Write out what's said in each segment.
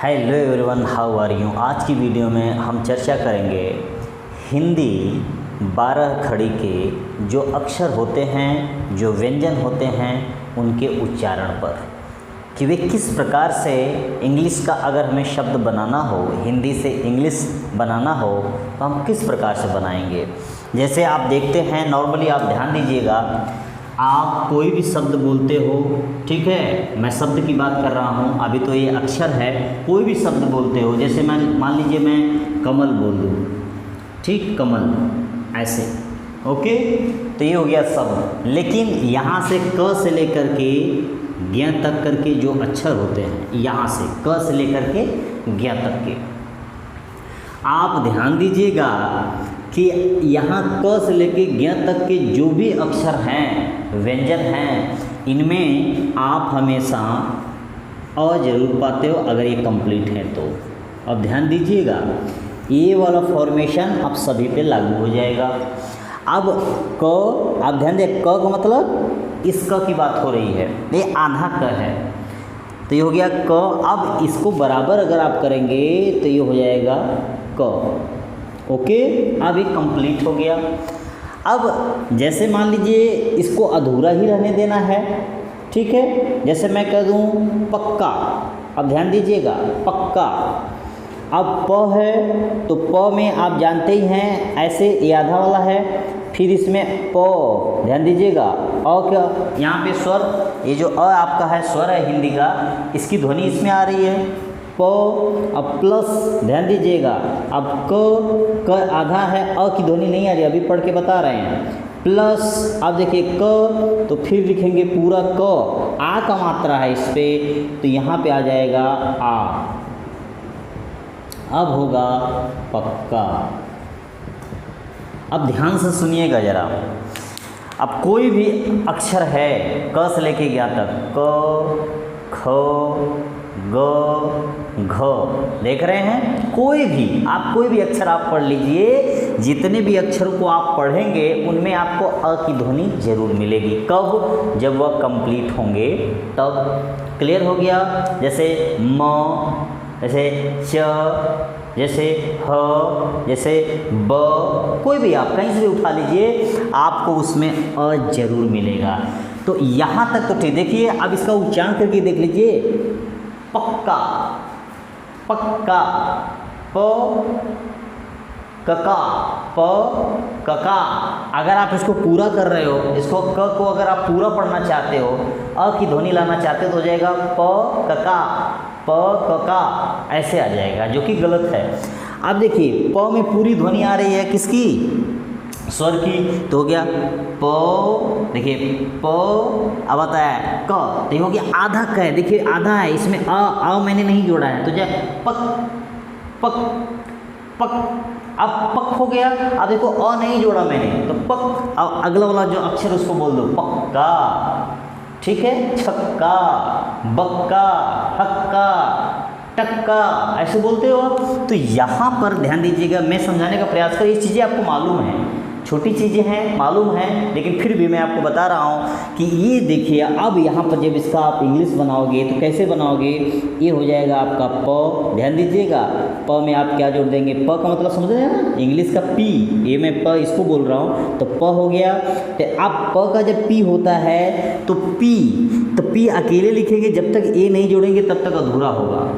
Hello everyone, how are you. आज की video में हम चर्चा करेंगे हिंदी 12 खड़ी के जो अक्षर होते हैं, जो व्यंजन होते हैं, उनके उच्चारण पर कि वे किस प्रकार से इंग्लिश का अगर हमें शब्द बनाना हो, हिंदी से इंग्लिश बनाना हो तो हम किस प्रकार से बनाएंगे। जैसे आप देखते हैं, नॉर्मली आप ध्यान दीजिएगा, आप कोई भी शब्द बोलते हो, ठीक है, मैं शब्द की बात कर रहा हूँ, अभी तो ये अक्षर है। कोई भी शब्द बोलते हो, जैसे मैं मान लीजिए मैं कमल बोल दूँ, ठीक, कमल ऐसे, ओके, तो ये हो गया शब्द। लेकिन यहाँ से क से लेकर के ज्ञ तक करके जो अक्षर होते हैं, यहाँ से क से लेकर के ज्ञ तक के, आप ध्यान दीजिएगा कि यहाँ क से लेके ज्ञ तक के जो भी अक्षर हैं, व्यंजन हैं, इनमें आप हमेशा अ जरूर पाते हो अगर ये कंप्लीट है तो। अब ध्यान दीजिएगा, ये वाला फॉर्मेशन अब सभी पे लागू हो जाएगा। अब क, आप ध्यान दें, क का मतलब इस क की बात हो रही है, ये आधा क है, तो ये हो गया क। अब इसको बराबर अगर आप करेंगे तो ये हो जाएगा क, ओके। अब ये कंप्लीट हो गया। अब जैसे मान लीजिए इसको अधूरा ही रहने देना है, ठीक है, जैसे मैं कह दूँ पक्का। अब ध्यान दीजिएगा, पक्का। अब प है तो प में आप जानते ही हैं ऐसे ये आधा वाला है, फिर इसमें प, ध्यान दीजिएगा, अ क्या, यहाँ पे स्वर, ये जो अ आपका है स्वर है हिंदी का, इसकी ध्वनि इसमें आ रही है प। अब प्लस, ध्यान दीजिएगा, अब क आधा है, अ की ध्वनि नहीं आ रही, अभी पढ़ के बता रहे हैं, प्लस अब देखिए क, तो फिर लिखेंगे पूरा क, आ का मात्रा है इस पे, तो यहाँ पे आ जाएगा आ। अब होगा पक्का। अब ध्यान से सुनिएगा जरा, अब कोई भी अक्षर है क से लेके ज्ञ तक, क, ख, ग, घ, देख रहे हैं, कोई भी आप कोई भी अक्षर आप पढ़ लीजिए, जितने भी अक्षरों को आप पढ़ेंगे उनमें आपको अ की ध्वनि जरूर मिलेगी। कब? जब वह कंप्लीट होंगे तब। क्लियर हो गया? जैसे म, जैसे च, जैसे ह, जैसे ब, कोई भी आप कहीं से भी उठा लीजिए, आपको उसमें अ जरूर मिलेगा। तो यहाँ तक तो ठीक। देखिए अब इसका उच्चारण करके देख लीजिए, पक्का, पक्का, प कका, प कका। अगर आप इसको पूरा कर रहे हो, इसको क को अगर आप पूरा पढ़ना चाहते हो, अ की ध्वनि लाना चाहते हो, तो हो जाएगा प कका, प कका, ऐसे आ जाएगा, जो कि गलत है। अब देखिए प में पूरी ध्वनि आ रही है किसकी? स्वर की, तो हो गया प, देखिए प, अब आता है क, तो हो गया आधा क है, देखिए आधा है, इसमें अ मैंने नहीं जोड़ा है, तो जाए पक, पक, पक। अब पक हो गया। अब देखो अ नहीं जोड़ा मैंने, तो पक। अब अगला वाला जो अक्षर उसको बोल दो पक्का, ठीक है, छक्का, बक्का, हक्का, टक्का, ऐसे बोलते हो आप। तो यहाँ पर ध्यान दीजिएगा, मैं समझाने का प्रयास कर, ये चीज़ें आपको मालूम है, छोटी चीज़ें हैं, मालूम है, लेकिन फिर भी मैं आपको बता रहा हूँ कि ये देखिए, अब यहाँ पर जब इसका आप इंग्लिश बनाओगे तो कैसे बनाओगे? ये हो जाएगा आपका प, ध्यान दीजिएगा, प में आप क्या जोड़ देंगे? प का मतलब समझ रहे हैं ना, इंग्लिश का पी, ये मैं प इसको बोल रहा हूँ, तो प हो गया। तो अब प का जब पी होता है तो पी अकेले लिखेंगे, जब तक ए नहीं जोड़ेंगे तब तक अधूरा होगा।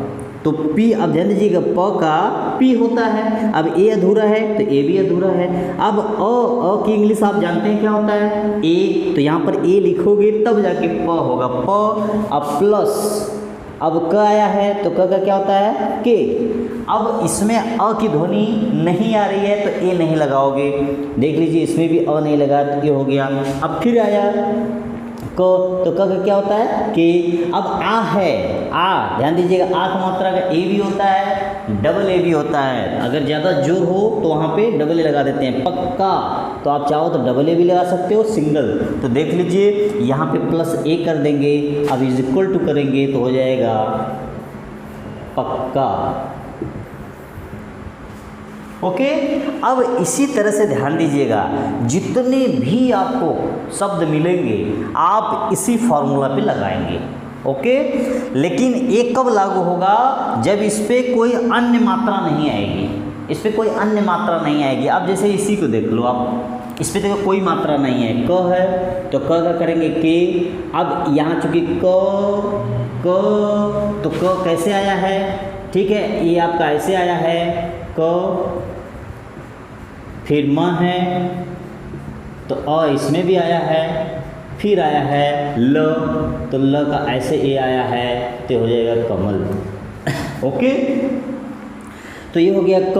तो पी, अब ध्यान दीजिएगा, प का पी होता है, अब ए अधूरा है तो ए भी अधूरा है। अब अ की इंग्लिश आप जानते हैं क्या होता है? ए, तो यहाँ पर ए लिखोगे तब जाके प होगा, प। अब प्लस, अब क आया है तो क का क्या होता है? के। अब इसमें अ की ध्वनि नहीं आ रही है तो ए नहीं लगाओगे, देख लीजिए इसमें भी अ नहीं लगा तो ये हो गया। अब फिर आया क, तो क का क्या होता है? के। अब आ है, आ, ध्यान दीजिएगा, आ का मात्रा का ए भी होता है, डबल ए भी होता है, अगर ज़्यादा जोर हो तो वहाँ पे डबल ए लगा देते हैं। पक्का, तो आप चाहो तो डबल ए भी लगा सकते हो, सिंगल। तो देख लीजिए यहाँ पे प्लस ए कर देंगे, अब इज इक्वल टू करेंगे तो हो जाएगा पक्का, ओके। अब इसी तरह से ध्यान दीजिएगा, जितने भी आपको शब्द मिलेंगे आप इसी फॉर्मूला पे लगाएंगे। ओके। लेकिन ये कब लागू होगा, जब इस पे कोई अन्य मात्रा नहीं आएगी, इस पे कोई अन्य मात्रा नहीं आएगी। अब जैसे इसी को देख लो आप, इस पे देखो कोई मात्रा नहीं है, क है तो क का करेंगे के। अब यहाँ चूंकि क तो क कैसे आया है, ठीक है, ये आपका ऐसे आया है क, फिर म है तो अ इसमें भी आया है, फिर आया है ल, तो ल का ऐसे ए आया है तो हो जाएगा कमल। ओके, तो ये हो गया क।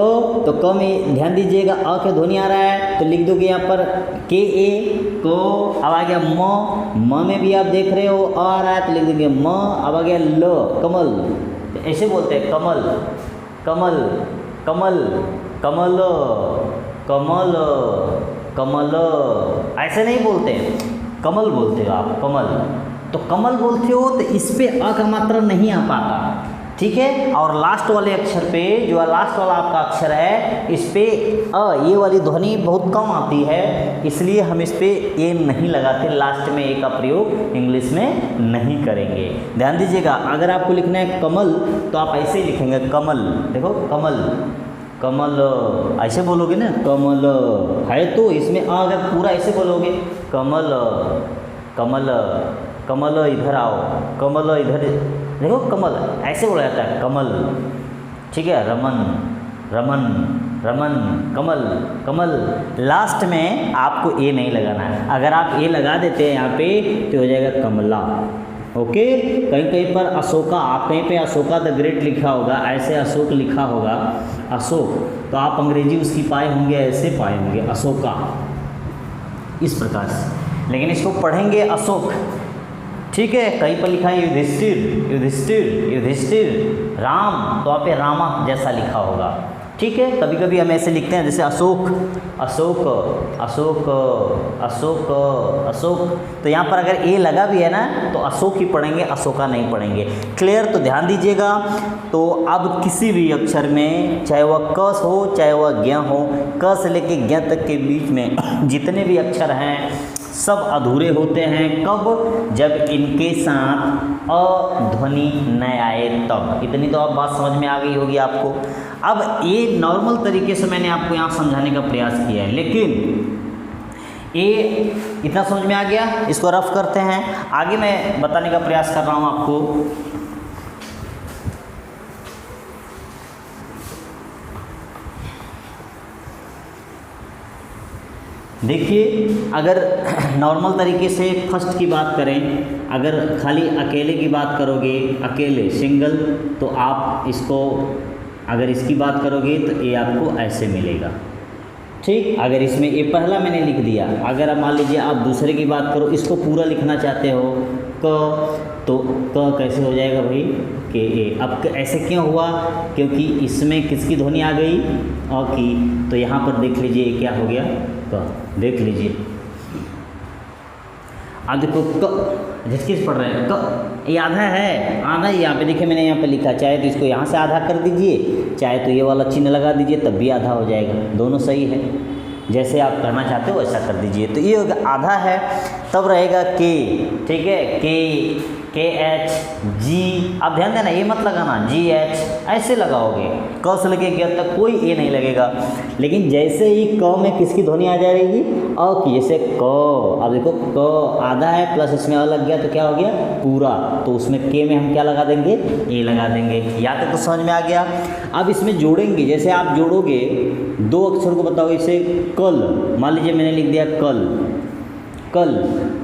तो क में ध्यान दीजिएगा अ के ध्वनि आ रहा है तो लिख दोगे यहाँ पर के ए को। अब आ गया म में भी आप देख रहे हो अ आ रहा है तो लिख देंगे म। अब आ गया ल, कमल, तो ऐसे बोलते हैं कमल, कमल, कमल, कमल, कमल, कमल, ऐसे नहीं बोलते, कमल बोलते हो आप, कमल। तो कमल बोलते हो तो इस पे अ का मात्रा नहीं आ पाता, ठीक है। और लास्ट वाले अक्षर पे, जो लास्ट वाला आपका अक्षर है, इस पे अ ये वाली ध्वनि बहुत कम आती है, इसलिए हम इस पे ए नहीं लगाते, लास्ट में ए का प्रयोग इंग्लिश में नहीं करेंगे। ध्यान दीजिएगा, अगर आपको लिखना है कमल तो आप ऐसे ही लिखेंगे कमल, देखो कमल, कमल, ऐसे बोलोगे ना कमल है, तो इसमें अ अगर पूरा ऐसे बोलोगे कमल, कमल, कमल इधर आओ, कमल इधर, देखो कमल ऐसे बोला जाता है कमल, ठीक है। रमन, रमन, रमन, कमल, कमल। लास्ट में आपको ए नहीं लगाना है, अगर आप ए लगा देते हैं यहाँ पे तो हो जाएगा कमला। ओके, कहीं कहीं पर अशोका, आप कहीं पे अशोका द ग्रेट लिखा होगा, ऐसे अशोक लिखा होगा, अशोक, तो आप अंग्रेजी उसकी पाए होंगे, ऐसे पाए होंगे अशोका, इस प्रकार से, लेकिन इसको पढ़ेंगे अशोक, ठीक है। कहीं पर लिखा है युधिष्ठिर, युधिष्ठिर, युधिष्ठिर, राम, तो वहाँ पे रामा जैसा लिखा होगा, ठीक है। कभी कभी हम ऐसे लिखते हैं जैसे अशोक, अशोक, अशोक, अशोक, अशोक, तो यहाँ पर अगर ए लगा भी है ना तो अशोक ही पढ़ेंगे, अशोका नहीं पढ़ेंगे। क्लियर, तो ध्यान दीजिएगा। तो अब किसी भी अक्षर में, चाहे वह क हो चाहे वह ज्ञ हो, क से लेके ज्ञ तक के बीच में जितने भी अक्षर हैं सब अधूरे होते हैं। कब? जब इनके साथ अ ध्वनि न आए तब। इतनी तो आप बात समझ में आ गई होगी आपको। अब ये नॉर्मल तरीके से मैंने आपको यहाँ समझाने का प्रयास किया है, लेकिन ये इतना समझ में आ गया, इसको रफ करते हैं। आगे मैं बताने का प्रयास कर रहा हूँ आपको। देखिए, अगर नॉर्मल तरीके से फर्स्ट की बात करें, अगर खाली अकेले की बात करोगे, अकेले सिंगल, तो आप इसको, अगर इसकी बात करोगे तो ये आपको ऐसे मिलेगा, ठीक। अगर इसमें ये पहला मैंने लिख दिया, अगर आप मान लीजिए आप दूसरे की बात करो, इसको पूरा लिखना चाहते हो क, तो क कैसे हो जाएगा भाई, के ए। अब ऐसे क्यों हुआ? क्योंकि इसमें किसकी ध्वनि आ गई, अ की। तो यहाँ पर देख लीजिए ये क्या हो गया, क। देख लीजिए, अब देखो क, झटके पढ़ रहे हैं क, ये आधा है, आधा ही यहाँ पे देखिए मैंने यहाँ पे लिखा, चाहे तो इसको यहाँ से आधा कर दीजिए, चाहे तो ये वाला चिन्ह लगा दीजिए, तब भी आधा हो जाएगा, दोनों सही है। जैसे आप करना चाहते हो वैसा कर दीजिए। तो ये होगा आधा है, तब रहेगा के, ठीक है, के एच जी। आप ध्यान देना, ये मत लगाना जी एच, ऐसे लगाओगे, क से लगे गया तक कोई ए नहीं लगेगा। लेकिन जैसे ही क में किसकी ध्वनि आ जाएगी, अ की, जैसे क। अब देखो क आधा है प्लस इसमें अ लग गया तो क्या हो गया, पूरा। तो उसमें के में हम क्या लगा देंगे, ए लगा देंगे। यहाँ तक तो समझ में आ गया। अब इसमें जोड़ेंगे, जैसे आप जोड़ोगे दो अक्षर को, बताओ इसे कल, मान लीजिए मैंने लिख दिया कल, कल।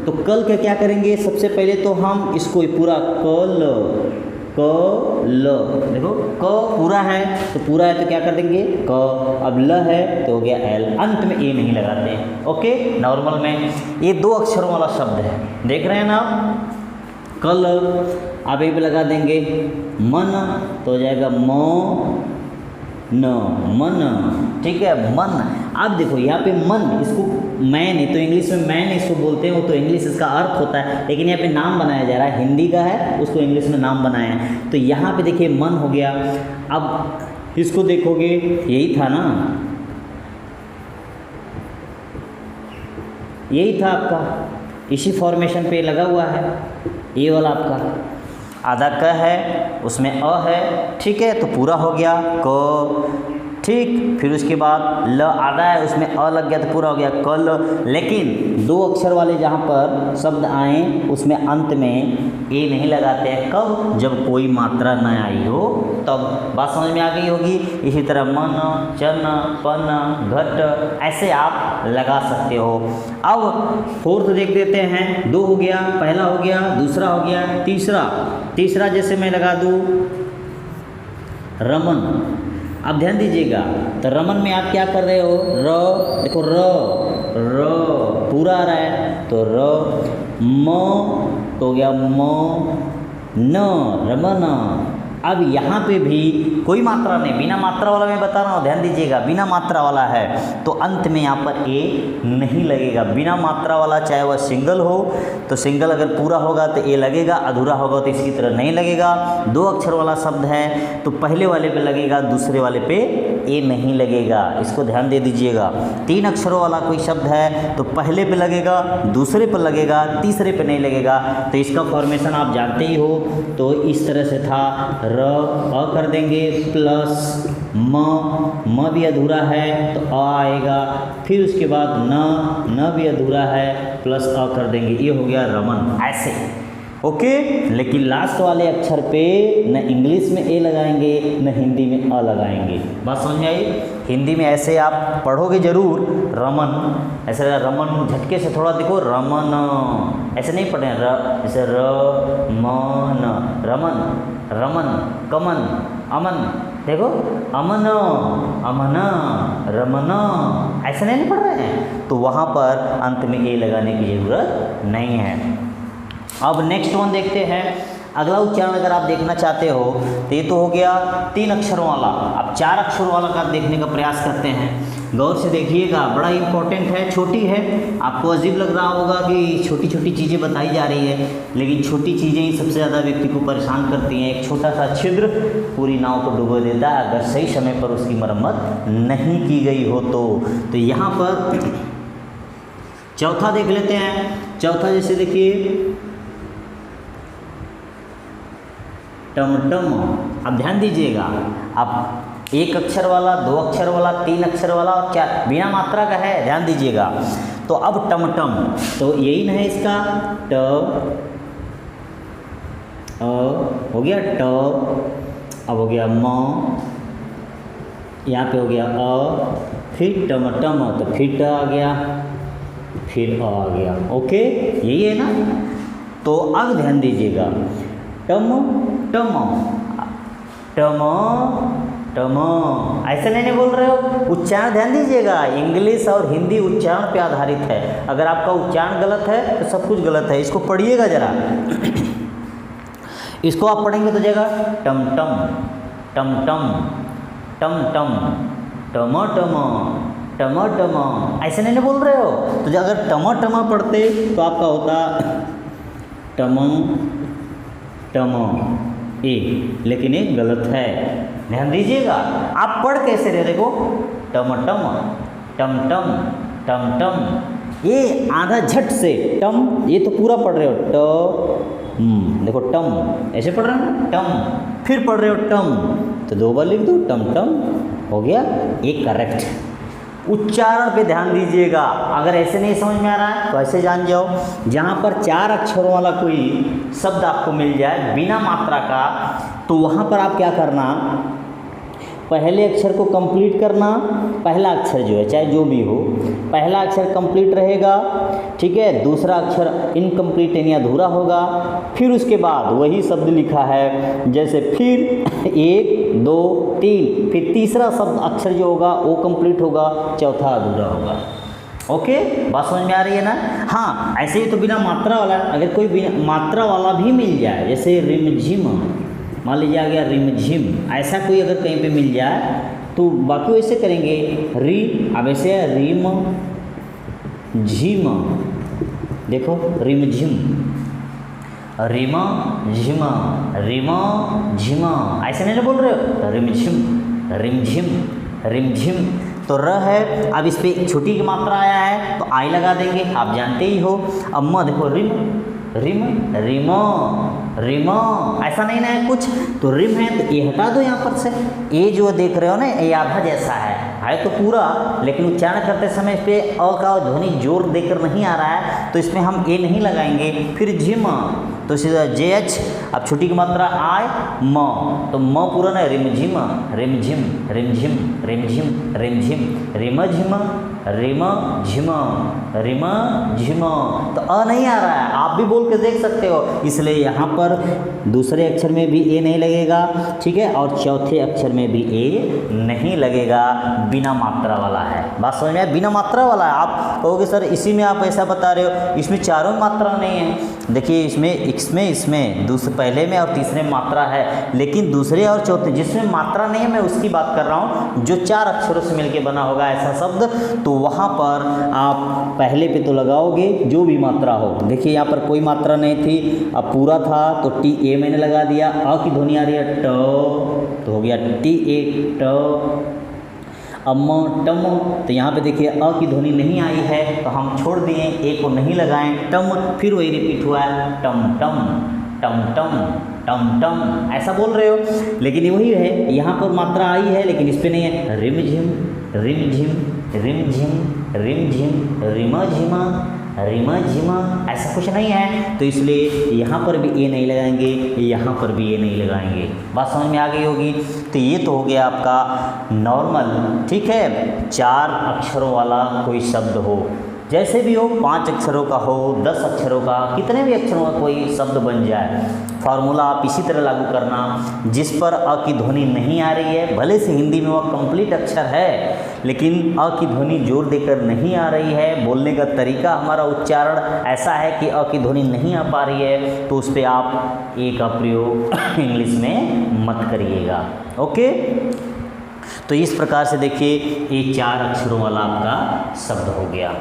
तो कल का क्या करेंगे, सबसे पहले तो हम इसको पूरा कल, कल, देखो क पूरा है तो पूरा है तो क्या कर देंगे क। अब ल है तो हो गया एल, अंत में ए नहीं लगाते हैं। ओके, नॉर्मल में ये दो अक्षरों वाला शब्द है, देख रहे हैं ना आप, कल। अब ए पे लगा देंगे मन, तो हो जाएगा म न, मन, ठीक है, मन। अब देखो यहाँ पे मन, इसको मैन, तो इंग्लिश में मैन इसको बोलते हैं, वो तो इंग्लिश इसका अर्थ होता है, लेकिन यहाँ पे नाम बनाया जा रहा है, हिंदी का है, उसको इंग्लिश में नाम बनाया है। तो यहाँ पे देखिए मन हो गया। अब इसको देखोगे, यही था ना, यही था आपका, इसी फॉर्मेशन पे लगा हुआ है ये वाला आपका। आधा क है, उसमें अ है, ठीक है, तो पूरा हो गया क, ठीक। फिर उसके बाद ल आधा है, उसमें अ लग गया तो पूरा हो गया कल। लेकिन दो अक्षर वाले जहाँ पर शब्द आए उसमें अंत में ए नहीं लगाते हैं। कब? जब कोई मात्रा न आई हो तब। बात समझ में आ गई होगी। इसी तरह मन, चन, पन, घट ऐसे आप लगा सकते हो। अब फोर्थ देख देते हैं। दो हो गया, पहला हो गया, दूसरा हो गया, तीसरा जैसे मैं लगा दूँ रमन। अब ध्यान दीजिएगा, तो रमन में आप क्या कर रहे हो? र, देखो र पूरा आ रहा है तो र। म तो हो गया म, न रमन। अब यहाँ पे भी कोई मात्रा नहीं, बिना मात्रा वाला मैं बता रहा हूँ, ध्यान दीजिएगा, बिना मात्रा वाला है तो अंत में यहाँ पर ए नहीं लगेगा। बिना मात्रा वाला चाहे वह सिंगल हो तो सिंगल अगर पूरा होगा तो ए लगेगा, अधूरा होगा तो इसकी तरह नहीं लगेगा। दो अक्षर वाला शब्द है तो पहले वाले पे लगेगा, दूसरे वाले पे ए नहीं लगेगा, इसको ध्यान दे दीजिएगा। तीन अक्षरों वाला कोई शब्द है तो पहले पे लगेगा, दूसरे पे लगेगा, तीसरे पे नहीं लगेगा। तो इसका फॉर्मेशन आप जानते ही हो। तो इस तरह से था, र अ कर देंगे प्लस म भी अधूरा है तो अ आएगा। फिर उसके बाद न भी अधूरा है प्लस अ कर देंगे, ये हो गया रमन। ऐसे ओके। लेकिन लास्ट वाले अक्षर पे न इंग्लिश में ए लगाएंगे न हिंदी में अ लगाएंगे। बात समझ में आई? हिंदी में ऐसे आप पढ़ोगे जरूर, रमन ऐसे, रमन झटके से थोड़ा देखो, रमन ऐसे नहीं पढ़े, जैसे र मन, रमन, रमन, कमन, अमन, देखो अमन, अमन, रमन, ऐसे नहीं पढ़ रहे हैं। तो वहाँ पर अंत में ए लगाने की ज़रूरत नहीं है। अब नेक्स्ट वन देखते हैं। अगला उच्चारण अगर आप देखना चाहते हो तो ये तो हो गया तीन अक्षरों वाला। अब चार अक्षरों वाला का देखने का प्रयास करते हैं। गौर से देखिएगा, बड़ा इंपॉर्टेंट है, छोटी है। आपको अजीब लग रहा होगा कि छोटी छोटी चीज़ें बताई जा रही है, लेकिन छोटी चीज़ें ही सबसे ज़्यादा व्यक्ति को परेशान करती हैं। एक छोटा सा छिद्र पूरी नाव को डुबो देता है अगर सही समय पर उसकी मरम्मत नहीं की गई हो तो यहाँ पर चौथा देख लेते हैं। चौथा जैसे देखिए टमटम। अब ध्यान दीजिएगा, अब एक अक्षर वाला, दो अक्षर वाला, तीन अक्षर वाला और क्या बिना मात्रा का है, ध्यान दीजिएगा। तो अब टमटम तो यही ना है इसका, ट हो गया ट, अब हो गया म, यहाँ पे हो गया अ, फिर टमटम तो फिर ट आ गया, फिर अ आ गया। ओके, यही है ना। तो अब ध्यान दीजिएगा, टम टम टम टम, ऐसे नहीं बोल रहे हो, उच्चारण ध्यान दीजिएगा। इंग्लिश और हिंदी उच्चारण पे आधारित है। अगर आपका उच्चारण गलत है तो सब कुछ गलत है। इसको पढ़िएगा जरा। इसको आप पढ़ेंगे तो जाएगा टम टम टम टम टम टम टम टम टम टम, ऐसे नहीं बोल रहे हो। तो अगर टम टम पढ़ते तो आपका होता टम टम ए, लेकिन ये गलत है, ध्यान दीजिएगा। आप पढ़ कैसे रहे, देखो टम टम टम टम टम टम, ये आधा झट से टम, ये तो पूरा पढ़ रहे हो ट, देखो टम ऐसे पढ़ रहे हो टम, फिर पढ़ रहे हो टम, तो दो बार लिख दो टम टम, हो गया ये करेक्ट। उच्चारण पे ध्यान दीजिएगा। अगर ऐसे नहीं समझ में आ रहा है तो ऐसे जान जाओ, जहाँ पर चार अक्षरों वाला कोई शब्द आपको मिल जाए बिना मात्रा का, तो वहाँ पर आप क्या करना, पहले अक्षर को कंप्लीट करना। पहला अक्षर जो है चाहे जो भी हो, पहला अक्षर कंप्लीट रहेगा, ठीक है, दूसरा अक्षर इनकम्प्लीट यानी अधूरा होगा, फिर उसके बाद वही शब्द लिखा है, जैसे फिर एक दो तीन, फिर तीसरा शब्द अक्षर जो होगा वो कंप्लीट होगा, चौथा अधूरा होगा। ओके, बात समझ में आ रही है ना। हाँ, ऐसे ही तो बिना मात्रा वाला, अगर कोई बिना मात्रा वाला भी मिल जाए, जैसे रिमझिम, मान लीजिए आ गया रिमझिम, ऐसा कोई अगर कहीं पे मिल जाए तो बाकी वैसे करेंगे री, अब ऐसे रिम झिम, देखो रिमझिम, रिम झिम, रिम झिम, ऐसे नहीं बोल रहे हो, रिमझिम रिमझिम रिमझिम। तो र है, अब इस पर एक छोटी की मात्रा आया है तो आई लगा देंगे, आप जानते ही हो। अब म देखो रिम रिम, रिमो, रिमो, ऐसा नहीं ना है कुछ, तो रिम है तो ए हटा दो यहाँ पर से। ए जो देख रहे हो ना ये आधा जैसा है तो पूरा, लेकिन उच्चारण करते समय इस पे अ का ध्वनि जोर देकर नहीं आ रहा है तो इसमें हम ए नहीं लगाएंगे। फिर झिम, तो सीधा जे एच, अब छुट्टी की मात्रा आए म, तो म पूरा ना रिमझिम, रिमझिम, रिमझिम, रिमझिम, रिमझिम, रिमझिम, रिम झिम, रिम झिम, तो अ नहीं आ रहा है, आप भी बोल के देख सकते हो, इसलिए यहाँ पर दूसरे अक्षर में भी ए नहीं लगेगा, ठीक है, और चौथे अक्षर में भी ए नहीं लगेगा, बिना मात्रा वाला है। बात समझ में आया, बिना मात्रा वाला है। आप कहोगे सर इसी में आप ऐसा बता रहे हो, इसमें चारों में मात्रा नहीं है। देखिए इसमें दूसरे पहले में और तीसरे में मात्रा है, लेकिन दूसरे और चौथे जिसमें मात्रा नहीं है मैं उसकी बात कर रहा हूँ, जो 4 अक्षरों से मिलके बना होगा ऐसा शब्द, तो वहाँ पर आप पहले पे तो लगाओगे जो भी मात्रा हो। देखिए यहाँ पर कोई मात्रा नहीं थी, अब पूरा था तो टी ए मैंने लगा दिया, अ की ध्वनि आ रही है ट, तो हो गया टी ए ट। अम टम, तो यहाँ पे देखिए अ की ध्वनि नहीं आई है तो हम छोड़ दिए, ए को नहीं लगाएं, टम, फिर वही रिपीट हुआ है टम टम, टम टम, टम टम, ऐसा बोल रहे हो, लेकिन वही है, यहाँ पर मात्रा आई है लेकिन इस पे नहीं है। रिम झिम, रिम झिम, रिम झिम, रिम झिम, रिम झिमा, रिम झिमा, ऐसा कुछ नहीं है, तो इसलिए यहाँ पर भी ए नहीं लगाएंगे, यहाँ पर भी ए नहीं लगाएंगे। बात समझ में आ गई होगी। तो ये तो हो गया आपका नॉर्मल, ठीक है, 4 अक्षरों वाला कोई शब्द हो, जैसे भी हो, 5 अक्षरों का हो, 10 अक्षरों का, कितने भी अक्षरों का कोई शब्द बन जाए, फार्मूला आप इसी तरह लागू करना। जिस पर अ की ध्वनि नहीं आ रही है, भले से हिंदी में वह कंप्लीट अक्षर है लेकिन अ की ध्वनि जोर देकर नहीं आ रही है, बोलने का तरीका हमारा उच्चारण ऐसा है कि अ की ध्वनि नहीं आ पा रही है, तो उस पर आप ए का प्रयोग इंग्लिश में मत करिएगा। ओके, तो इस प्रकार से देखिए ये 4 अक्षरों वाला आपका शब्द हो गया।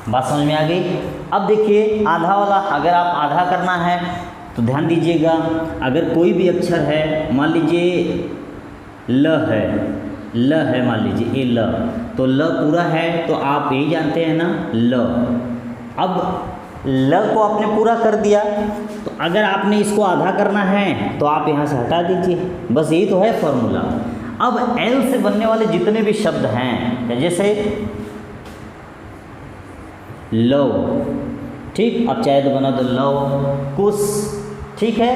बात समझ में आ गई। अब देखिए आधा वाला, अगर आप आधा करना है तो ध्यान दीजिएगा, अगर कोई भी अक्षर है, मान लीजिए ल है, मान लीजिए ये ल, तो ल पूरा है तो आप यही जानते हैं ना ल। अब ल को आपने पूरा कर दिया, तो अगर आपने इसको आधा करना है तो आप यहाँ से हटा दीजिए, बस यही तो है फॉर्मूला। अब एल से बनने वाले जितने भी शब्द हैं, जैसे लो, ठीक, अब चाहे तो बना दो लो कुश, ठीक है,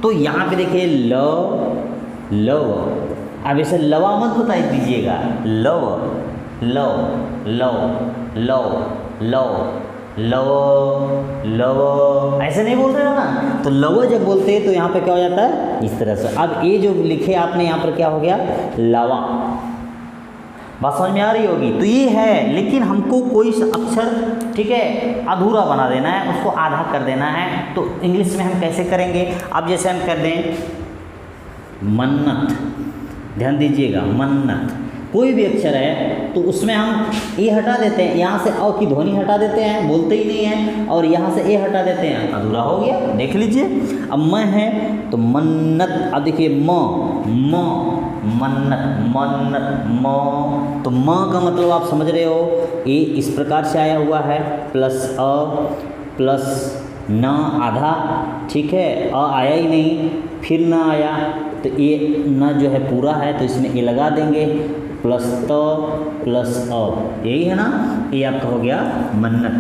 तो यहाँ पे देखिए लो लो, अब इसे लवा मत बताई दीजिएगा, लो लो लो लो लो लो लो, ऐसे नहीं बोल रहे हो ना, तो लव जब बोलते हैं तो यहाँ पे क्या हो जाता है, इस तरह से। अब ये जो लिखे आपने यहाँ पर क्या हो गया, लावा। बात समझ में आ रही होगी। तो ये है, लेकिन हमको कोई अक्षर, ठीक है, अधूरा बना देना है, उसको आधा कर देना है, तो इंग्लिश में हम कैसे करेंगे। अब जैसे हम कर दें मन्नत, ध्यान दीजिएगा, मन्नत कोई भी अक्षर है तो उसमें हम ए हटा देते हैं, यहाँ से अ की ध्वनि हटा देते हैं, बोलते ही नहीं है, और यहाँ से ए हटा देते हैं, अधूरा हो गया। देख लीजिए, अब म है तो मन्नत, अब देखिए म मन्नत, मन्नत म, तो म का मतलब आप समझ रहे हो, ए इस प्रकार से आया हुआ है, प्लस अ प्लस न आधा, ठीक है, अ आया ही नहीं, फिर न आया तो ए न जो है पूरा है तो इसमें ए लगा देंगे, प्लस तो प्लस अ, यही है ना, ये आपका हो गया मन्नत।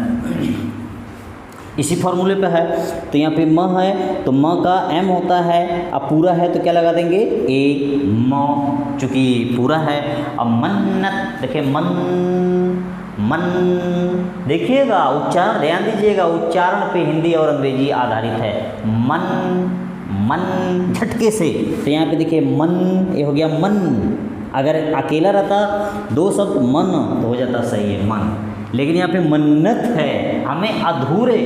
इसी फॉर्मूले पे है, तो यहाँ पे म है तो म का एम होता है, अब पूरा है तो क्या लगा देंगे, ए म, चूँकि पूरा है। अब मन्नत, देखिए मन, देखिएगा उच्चारण, ध्यान दीजिएगा, उच्चारण पे हिंदी और अंग्रेजी आधारित है। मन झटके से, तो यहाँ पे देखिए मन, ये हो गया मन, अगर अकेला रहता 2 शब्द मन तो हो जाता सही है मन, लेकिन यहाँ पे मन्नत है, हमें अधूरे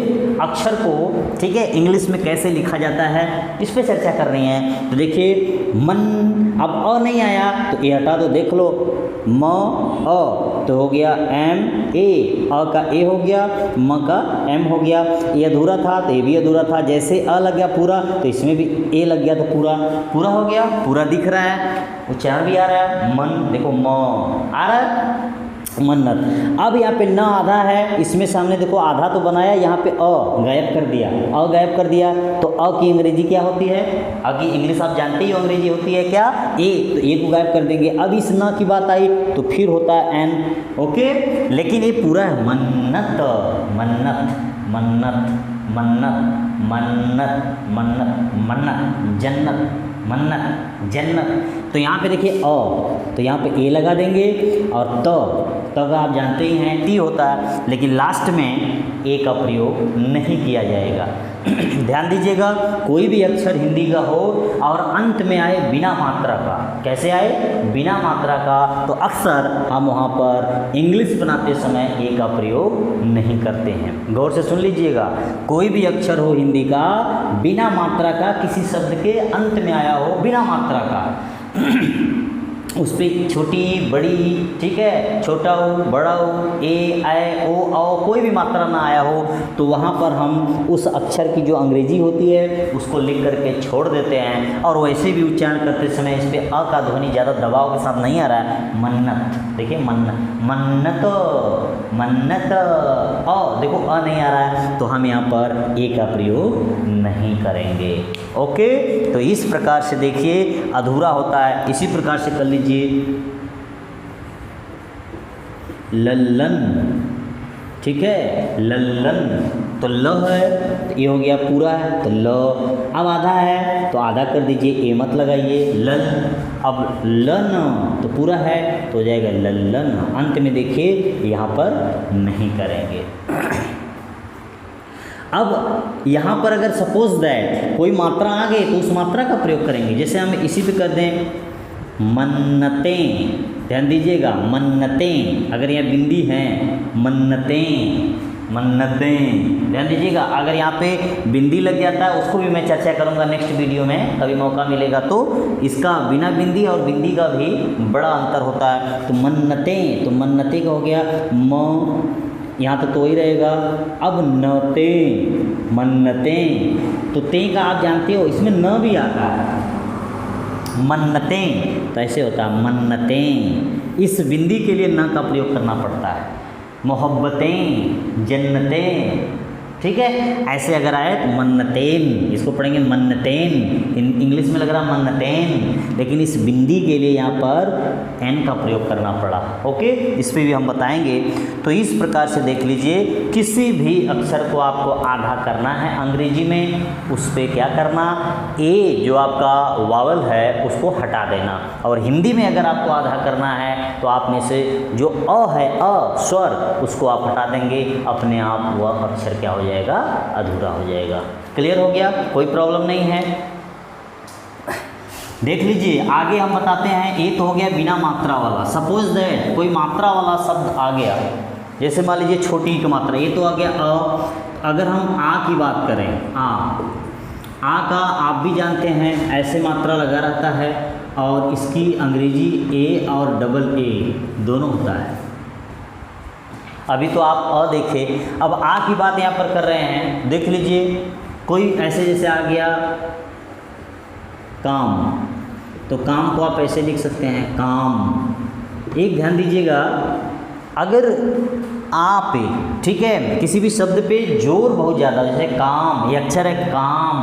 अक्षर को, ठीक है, इंग्लिश में कैसे लिखा जाता है इस पे चर्चा करनी है। तो देखिए मन, अब अ नहीं आया तो ए हटा दो, देख लो, म अ, तो हो गया एम ए, अ का ए हो गया, म का एम हो गया। ये अधूरा था तो ये भी अधूरा था, जैसे अ लग गया पूरा तो इसमें भी ए लग गया, तो पूरा पूरा हो गया, पूरा दिख रहा है, उच्चारण भी आ रहा है। मन देखो म आ रहा है, मन्नत। अब यहाँ पे न आधा है, इसमें सामने देखो आधा तो बनाया, यहाँ पे अ गायब कर दिया, अ गायब कर दिया, तो अ की अंग्रेजी क्या होती है? अ की इंग्लिश आप जानते ही हो, अंग्रेजी होती है क्या? ए, तो ए को गायब कर देंगे। अब इस न की बात आई तो फिर होता है एन, ओके। लेकिन ये पूरा है मन्नत, मन्नत, मन्नत, मन्नत, मन्नत, मन्नत, मन्नत, जन्नत, मन्नत, जन्नत। तो यहाँ पे देखिए अ, तो यहाँ पे ए लगा देंगे, और तब आप जानते ही हैं टी होता है, लेकिन लास्ट में ए का प्रयोग नहीं किया जाएगा। ध्यान दीजिएगा, कोई भी अक्षर हिंदी का हो और अंत में आए बिना मात्रा का, कैसे आए? बिना मात्रा का, तो अक्सर हम वहाँ पर इंग्लिश बनाते समय ए का प्रयोग नहीं करते हैं। गौर से सुन लीजिएगा, कोई भी अक्षर हो हिंदी का बिना मात्रा का, किसी शब्द के अंत में आया हो बिना मात्रा का, उस पर छोटी बड़ी, ठीक है, छोटा हो बड़ा हो, ए ऐ ओ औ कोई भी मात्रा ना आया हो, तो वहाँ पर हम उस अक्षर की जो अंग्रेजी होती है उसको लिख करके छोड़ देते हैं, और वैसे भी उच्चारण करते समय इस पर अ का ध्वनि ज़्यादा दबाव के साथ नहीं आ रहा है। मन्नत, देखिए मन्नत, मन्नत, मन्नत, अ देखो अ नहीं आ रहा है, तो हम यहाँ पर ए का प्रयोग नहीं करेंगे, ओके। तो इस प्रकार से देखिए अधूरा होता है, इसी प्रकार से कर लीजिए लल्लन, ठीक है, लल्लन, तो ल है तो ये हो गया पूरा है, तो ल। अब आधा है तो आधा कर दीजिए, ए मत लगाइए, लल। अब लन तो पूरा है तो हो जाएगा लल्लन। अंत में देखिए यहाँ पर नहीं करेंगे। अब यहाँ पर अगर सपोज दैट कोई मात्रा आ गई तो उस मात्रा का प्रयोग करेंगे। जैसे हम इसी पे कर दें मन्नतें, ध्यान दीजिएगा, मन्नतें, अगर यहाँ बिंदी है मन्नतें, मन्नतें, ध्यान दीजिएगा। अगर यहाँ पे बिंदी लग जाता है उसको भी मैं चर्चा करूँगा नेक्स्ट वीडियो में, कभी मौका मिलेगा तो। इसका बिना बिंदी और बिंदी का भी बड़ा अंतर होता है। तो मन्नतें, तो मन्नतें का हो गया म, यहाँ तो ही रहेगा। अब नतें, मन्नतें, तो ते का आप जानते हो इसमें न भी आता है, मन्नतें, तो ऐसे होता है मन्नतें। इस बिंदी के लिए न का प्रयोग करना पड़ता है। मोहब्बतें, जन्नतें, ठीक है, ऐसे अगर आए तो मन्नतेन, इसको पढ़ेंगे मन्नतेन, इंग्लिश में लग रहा मन्नतेन, लेकिन इस बिंदी के लिए यहाँ पर एन का प्रयोग करना पड़ा, ओके। इस पर भी हम बताएंगे। तो इस प्रकार से देख लीजिए, किसी भी अक्षर को आपको आधा करना है अंग्रेजी में, उस पर क्या करना, ए जो आपका वावल है उसको हटा देना, और हिंदी में अगर आपको आधा करना है तो आप में से जो अ है, अ स्वर, उसको आप हटा देंगे, अपने आप वह अक्षर क्या हो जाएगा, अधूरा हो जाएगा। क्लियर हो गया, कोई प्रॉब्लम नहीं है। देख लीजिए आगे हम बताते हैं। ये तो हो गया बिना मात्रा वाला। सपोज दैट कोई मात्रा वाला शब्द आ गया, जैसे मान लीजिए छोटी की मात्रा, ये तो आ गया अ। अगर हम आ की बात करें, आ का आप भी जानते हैं ऐसे मात्रा लगा रहता है, और इसकी अंग्रेजी ए और डबल ए दोनों होता है। अभी तो आप अ देखें, अब आ की बात यहाँ पर कर रहे हैं। देख लीजिए कोई ऐसे जैसे आ गया काम, तो काम को आप ऐसे लिख सकते हैं काम। एक ध्यान दीजिएगा, अगर आ पे, ठीक है, किसी भी शब्द पे जोर बहुत ज़्यादा, जैसे काम, ये अक्षर है काम,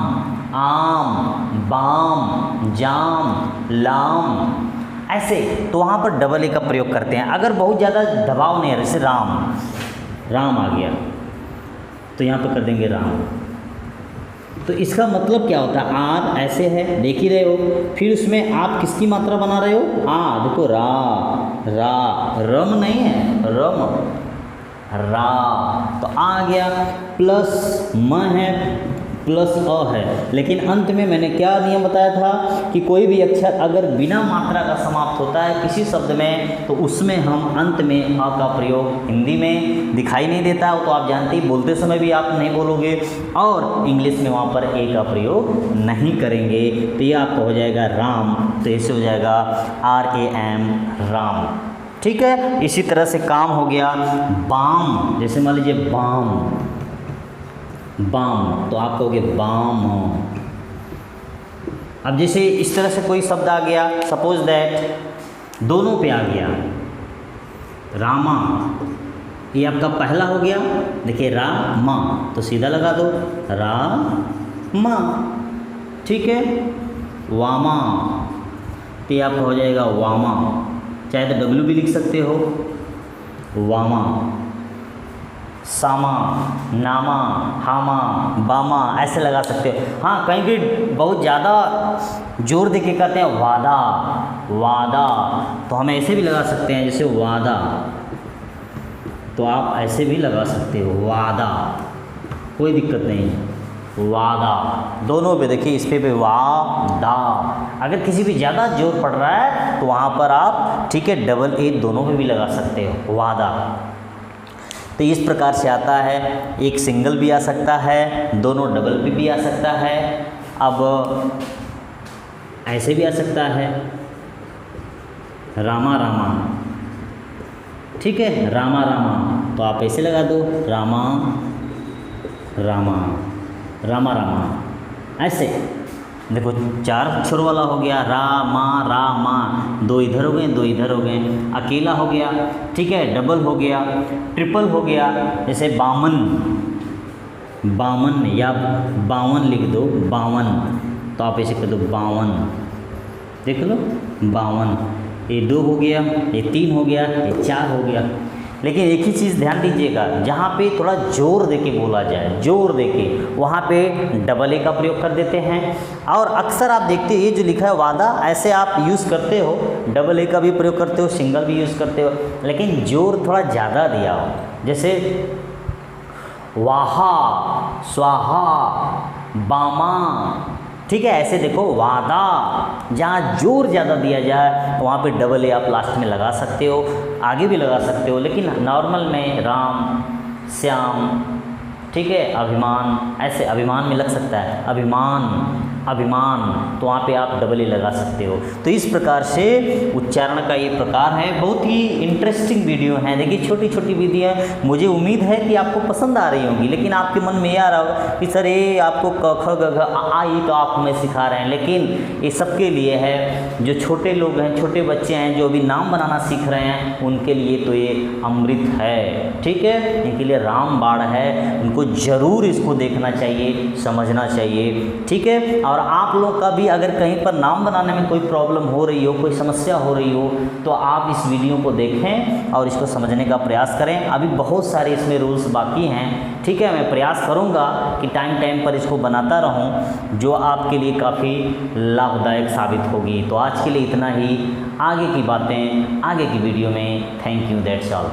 आम, बाम, जाम, लाम, ऐसे, तो वहाँ पर डबल ए का प्रयोग करते हैं। अगर बहुत ज़्यादा दबाव नहीं है, जैसे राम, राम आ गया तो यहाँ पर कर देंगे राम। तो इसका मतलब क्या होता है, आर ऐसे है, देख ही रहे हो, फिर उसमें आप किसकी मात्रा बना रहे हो, देखो रा, रम नहीं है, रम, रा, तो आ गया, प्लस म है, प्लस अ है। लेकिन अंत में मैंने क्या नियम बताया था कि कोई भी अक्षर अगर बिना मात्रा का समाप्त होता है किसी शब्द में, तो उसमें हम अंत में अ का प्रयोग हिंदी में दिखाई नहीं देता, तो आप जानते ही बोलते समय भी आप नहीं बोलोगे, और इंग्लिश में वहाँ पर ए का प्रयोग नहीं करेंगे। तो ये आपका हो जाएगा राम, तो ऐसे हो जाएगा RAM, राम। ठीक है। इसी तरह से काम हो गया बाम, जैसे मान लीजिए बाम, बाम तो आप कहोगे बाम। अब जैसे इस तरह से कोई शब्द आ गया, सपोज दैट दोनों पे आ गया, रामा, ये आपका पहला हो गया। देखिए रा मा तो सीधा लगा दो रा मा, ठीक है। वामा तो ये आपका हो जाएगा वामा, चाहे तो डब्ल्यू भी लिख सकते हो, वामा। सामा, नामा, हामा, बामा ऐसे लगा सकते हो। हाँ कहीं भी बहुत ज़्यादा जोर देके कहते हैं वादा, वादा तो हम ऐसे भी लगा सकते हैं, जैसे वादा तो आप ऐसे भी लगा सकते हो वादा, कोई दिक्कत नहीं। वादा दोनों पे देखिए, इस पे वादा। अगर किसी पे ज़्यादा जोर पड़ रहा है तो वहाँ पर आप ठीक है डबल ए दोनों पे भी लगा सकते हो, वादा। तो इस प्रकार से आता है, एक सिंगल भी आ सकता है, दोनों डबल पे भी आ सकता है। अब ऐसे भी आ सकता है रामा रामा, ठीक है, रामा रामा तो आप ऐसे लगा दो रामा रामा, रामा रामा। ऐसे देखो 4 अक्षरों वाला हो गया रा मा रा मा, 2 इधर हो गए 2 इधर हो गए, अकेला हो गया, ठीक है, डबल हो गया, ट्रिपल हो गया, जैसे बामन, बामन या 52 लिख दो 52 तो आप ऐसे कर दो 52, देख लो 52। ये 2 हो गया, ये 3 हो गया, ये 4 हो गया। लेकिन एक ही चीज़ ध्यान दीजिएगा, जहाँ पे थोड़ा जोर देके बोला जाए, जोर देके, वहाँ पे डबल ए का प्रयोग कर देते हैं। और अक्सर आप देखते हो ये जो लिखा है वादा, ऐसे आप यूज़ करते हो, डबल ए का भी प्रयोग करते हो, सिंगल भी यूज़ करते हो, लेकिन जोर थोड़ा ज़्यादा दिया हो, जैसे वाहा, स्वाहा, बामा, ठीक है। ऐसे देखो वादा, जहाँ जोर ज़्यादा दिया जाए तो वहाँ पे डबल ए आप लास्ट में लगा सकते हो, आगे भी लगा सकते हो, लेकिन नॉर्मल में राम, श्याम, ठीक है, अभिमान, ऐसे अभिमान में लग सकता है, अभिमान, अभिमान तो वहाँ पे आप डबल ए लगा सकते हो। तो इस प्रकार से उच्चारण का ये प्रकार है। बहुत ही इंटरेस्टिंग वीडियो है, देखिए छोटी छोटी वीडियो है, मुझे उम्मीद है कि आपको पसंद आ रही होंगी। लेकिन आपके मन में ये आ रहा होगा कि सर ये आपको क ख ग घ आ ई तो आप हमें सिखा रहे हैं, लेकिन ये सबके लिए है, जो छोटे लोग हैं, छोटे बच्चे हैं, जो अभी नाम बनाना सीख रहे हैं, उनके लिए तो ये अमृत है, ठीक है, इनके लिए रामबाण है, उनको ज़रूर इसको देखना चाहिए, समझना चाहिए, ठीक है। और आप लोग का भी अगर कहीं पर नाम बनाने में कोई प्रॉब्लम हो रही हो, कोई समस्या हो रही हो, तो आप इस वीडियो को देखें और इसको समझने का प्रयास करें। अभी बहुत सारे इसमें रूल्स बाकी हैं, ठीक है। मैं प्रयास करूंगा कि टाइम टाइम पर इसको बनाता रहूं, जो आपके लिए काफ़ी लाभदायक साबित होगी। तो आज के लिए इतना ही, आगे की बातें आगे की वीडियो में। Thank you, that's all.